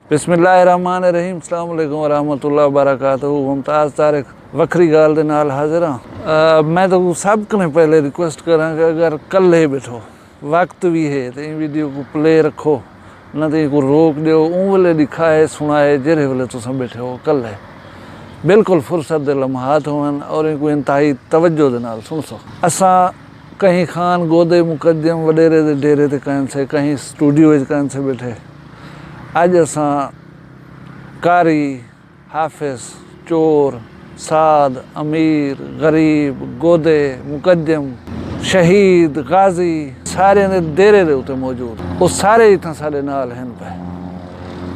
बिस्मिल्लाहिर्रहमानिर्रहीम अस्सलाम वालेकुम वरहमतुल्लाहि वबरकातुहू। मुमताज़ तारिक वखरी गाल दे नाल हाज़िर हाँ। मैं तो सब कने पहले रिक्वेस्ट करा कि अगर कल्ले बैठो वक्त भी है तो इन वीडियो को प्ले रखो, न तो को रोक दो उन वेले दिखाए सुनाए जेरे वेले तुस बैठे हो कल्ले बिल्कुल फुर्सत दे लम्हात होवन और इनको इंतहाई तवज्जो दे नाल सुन सो। असा कहीं खान गोदे मुकद्दम वडेरे दे डेरे ते कहन से कहीं स्टूडियो कहन से बैठे। अज असा कारी हाफिज चोर साद अमीर गरीब गोदे मुकद्दम शहीद गाजी सारे ने डेरे दे उत्ते मौजूद वो सारे इतना सारे नाल हैं पे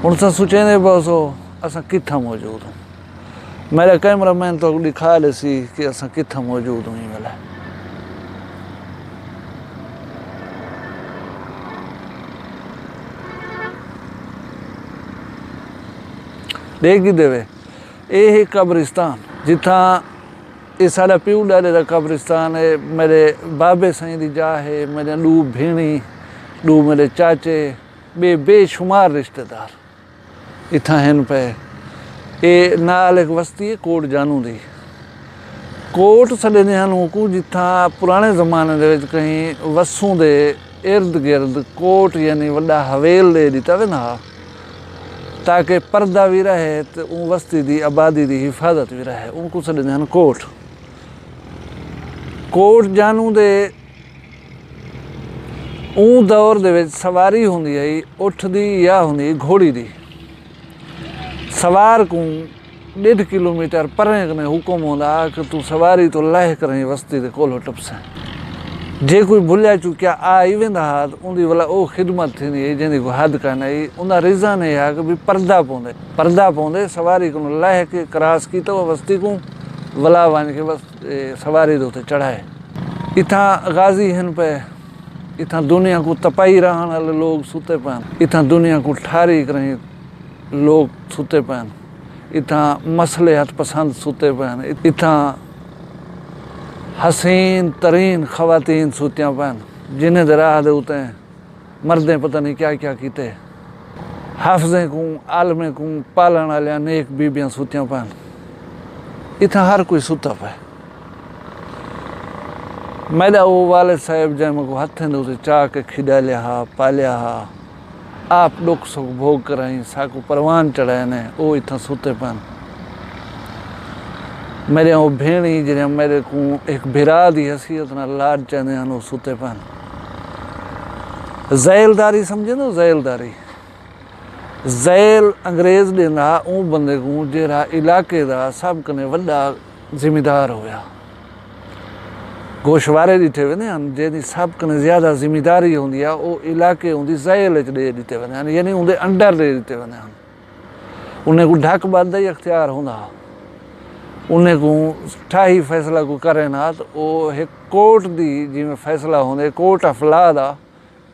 हुण असां सोचेंदे बसो असां कित्थां मौजूद हूँ। मेरा कैमरामैन तो दिखा ले सी कि असां कित्थां मौजूद हूँ। वेले देखी देवे ये कब्रिस्तान जिथा ये सारा प्यू डाले का कब्रिस्तान है। मेरे बाबे साईं दी जा है, मेरे दू भेणी दू मेरे चाचे बेशुमार रिश्तेदार इतना हैं पे। ये नाल एक बस्ती है कोट जानू दी कोट सॾेंदे हैं को जिथा पुराने ज़माने दे कहीं वसूं दे इर्द गिर्द कोट यानी वड्डा हवेल दे दिता वे ना ताकि पर्दा भी रहे तो उन बस्ती दी आबादी दी हिफाजत भी रहे। उनको सॾेंदे हैं कोट। कोट जानू दे ऊं दौर दे विच सवारी हुंदी आई उठ दी या हुंदी घोड़ी दी। सवार को 1.5 किलोमीटर परें कने हुक्म होंदा कि तू सवारी तो लह करें बस्ती दे कोलो टपसे। जे कोई भुलिया चुकिया आई वेंदा हा उनकी वाला वो खिदमत थी जिंदी को हद कान आई। उनका रीज़न यह है कि भी पर्दा पौंदे सवारी को लह के क्रॉस की तो बस्ती को वला वन के बस सवारी दे उत्ते चढ़ाए। इतना गाजी हैं पे इतना दुनिया को तपाई रहन वाले लोग सुते पैन, इतना दुनिया को ठारी करें लोग सुते पैन, इतना मसलहत पसंद सुते पैन, इतना हसीन तरीन ख़वातीन सुतियाँ पैन जिन्हें दे राह दे उते मर्दें पता नहीं क्या क्या कीते। हाफज़ें को आलमें को पालन वाले नेक बीबियाँ सुतियाँ पैन। इतना हर कोई सुता पे। मेरा वो वाले साहब जैम को हथें दे उसे चाह के खिदा लिया हा पालिया हा आप दुख सुख भोग कराई साकू परवान चढ़ाए ने वो इतना सुते पैन। मेरे वो भेणी जिन्हें मेरे को एक बिरा दी हसीयत ना लाड चाहते हैं वो सुते पैन। जैलदारी समझे ना जैलदारी जैल अंग्रेज देना ऊ बंदे को जेरा इलाके दा सब कने वड्डा जिम्मेदार होया। गोशवारे दिते वे जेदी सब कने ज्यादा जिम्मेदारी होंदी है वो इलाके होंदी जैल च दे दिते वे यानी उनके अंडर दे दिते वे। उन्हें को ढक बंद ही अख्तियार होंदा उन्हें को ठाही फैसला को करे ना तो वो एक कोर्ट दी जिमें फैसला होंदे कोर्ट ऑफ लॉ दा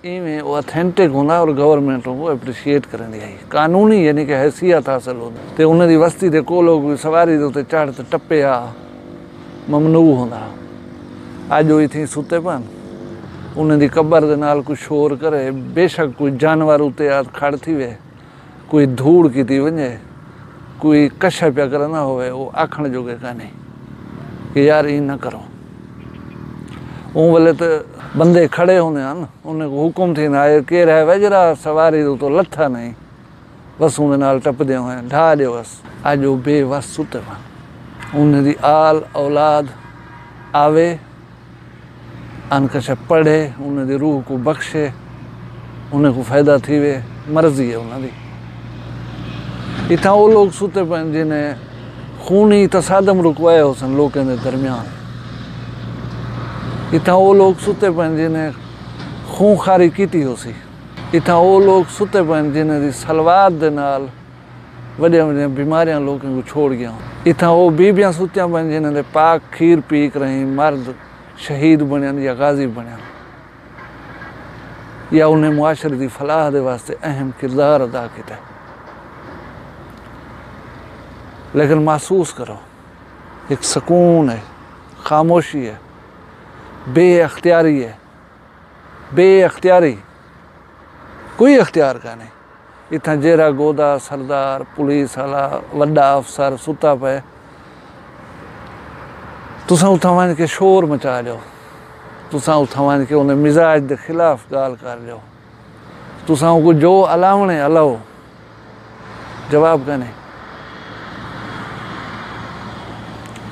इवें वो ऑथेंटिक होंदा और गवर्नमेंट को एप्रीशिएट करनी है कानूनी यानी कि हैसियत हासिल होंदी। तो उन्हें दी बस्ती दे को लोग सवारी दे उत्ते चढ़ ते टप्पिया ममनू होंदा। अज वो इतनी सुते पन उन्हें दी कब्र दे नाल कोई शोर करे बेशक कोई जानवर उत्ते आ खड़ थी वे कोई धूड़ कीती वने कोई कशा पिया करना होवे वो आखण जोगे का नहीं कि यार ये ना करो। उन वेले तो बंदे खड़े होंदे हैं उन्हें को हुक्म थी ना के रह वे जरा सवारी तो लथा नहीं बस उन्हें नाल टपदे हुए ढा दे बस। अज वो बेबस सुते पन उन्हें दी आल औलाद आवे अनकशा पढ़े उन्हें दी रूह को बख्शे उन्हें को फायदा थी वे मर्जी है उन्हें दी। इतना वो लोग सुते पैन जिन्हें खूनी तसादम रुकवाए हो सन लोगों के दरमियान। इतना वो लोग सुते पैन जिन्हें खून खारी की हो सी। इतना वो लोग सुते पैन जिन्हें दी सलवार दे नाल वड्डियां वड्डियां बीमारियां लोगों को छोड़ गया। इतना वो बीबियां सुतियां पैन जिन्हें पाक खीर पी कर रही मर्द शहीद बनन या गाजी बनन या उन्हें मुआशरे की फलाह दे वास्ते अहम किरदार अदा किया। लेकिन महसूस करो एक सुकून है खामोशी है बेअख्तियारी कोई अख्तियार का नहीं। इत्थां जेरा गोदा सरदार पुलिस वाला वड्डा अफसर सुता पे तुसां उत्थां वञ के शोर मचा लियो तुसां उत्थां वञ के उन मिजाज के खिलाफ गाल कर लियो तुसां को जो अलावणे अलाओ जवाब कने।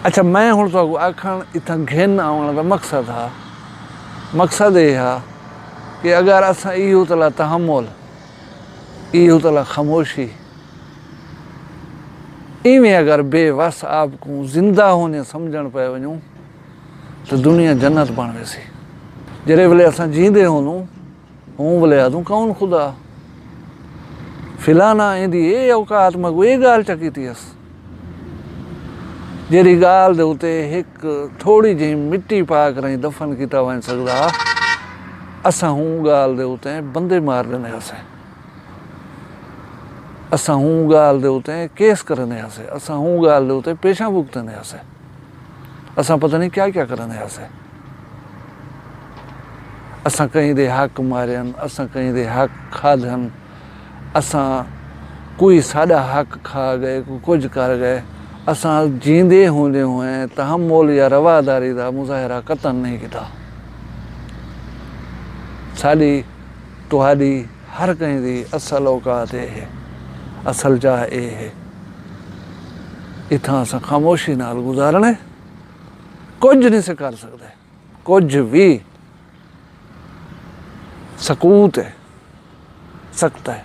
अच्छा मैं हुण तुहानू आखण इत्थां घिन आवण दा मकसद ये हा कि अगर असां इहो तला तहम्मुल इहो तला खामोशी इवें अगर बेवस आपको जिंदा होने समझण पे वञूं तो दुनिया जन्नत बण वेसी। जहिड़े वेले असां जींदे होनूं हूँ वेले आदूं कौन खुदा फिलाना इंदी ये औकात मैं कोई गाल चकी थी अस जेरी गाल दे उते एक थोड़ी जी मिट्टी पा कर दफन किया वञ सकदा असां हूँ गाल दे उते बंदे मार देने हसे असां हूँ गाल दे उते केस करने हसे असां हूँ गाल दे उते पेशा भुगतने हसे असां पता नहीं क्या क्या करने हसे असां कहीं दे हक मारियन असां कहीं दे हक खाधन असां कोई साडा हक खा गए कोई कुछ कर गए असां जींदे होंदे हुए तहम्मुल या रवादारी का मुजाहरा कतन नहीं किया। साडी तुहाडी हर कहीं दी असल औकात ये है असल चाह ये है इत्थां असां खामोशी नाल गुजारने कुछ नहीं से कर सकते कुछ भी सकूत है सकता है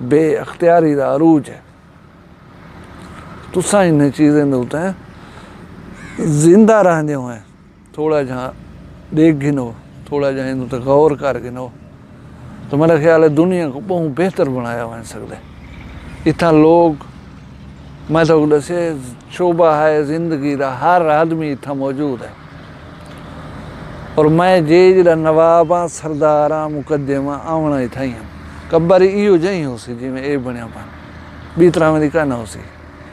बेअख्तियारी का अरूज है तुसा इन चीज़ें होते हैं जिंदा रहने हुए थोड़ा जहाँ देख गिनो थोड़ा जहाँ इन तो गौर कर गिनो तो मेरा ख्याल है दुनिया को बहुत बेहतर बनाया वह सकते इतना लोग मैं तो दसे शोभा है जिंदगी का हर आदमी इतना मौजूद है और मैं जे जरा नवाबा सरदारा मुकदमा आवना इतना ही कब्बर इो जही हो सी जिमें ये बनया पान बी तरह मेरी कहना हो सी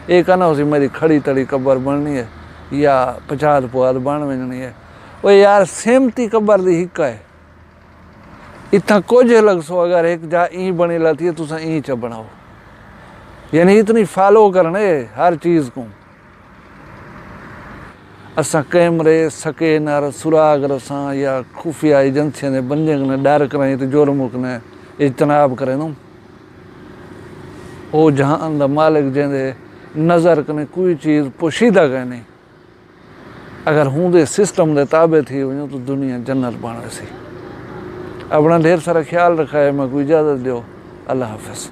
ये कहना हो सी मेरी खड़ी तड़ी कब्बर बननी है या 50 पुआद बन वजनी है वो यार सेमती कब्बर दी हिक है इतना कुछ लग सो अगर एक जा ई बनी लाती है तुसा ई च बनाओ यानी इतनी फॉलो करने हर चीज़ को असा कैमरे स्कैनर सुराग रसा या खुफिया एजेंसियों ने बंदे ने डर कराई तो जुर्मुख ने इजतनाब करे नु वो जहां दा मालिक जेंदे नज़र कने कोई चीज़ पोशीदा कह नहीं अगर हूँ दे सिस्टम दे ताबे थी वञो तो दुनिया जन्नत बण वेसी। अपना ढेर सारा ख्याल रखा है मैं कोई इजाज़त दो अल्लाह हाफ़िज़।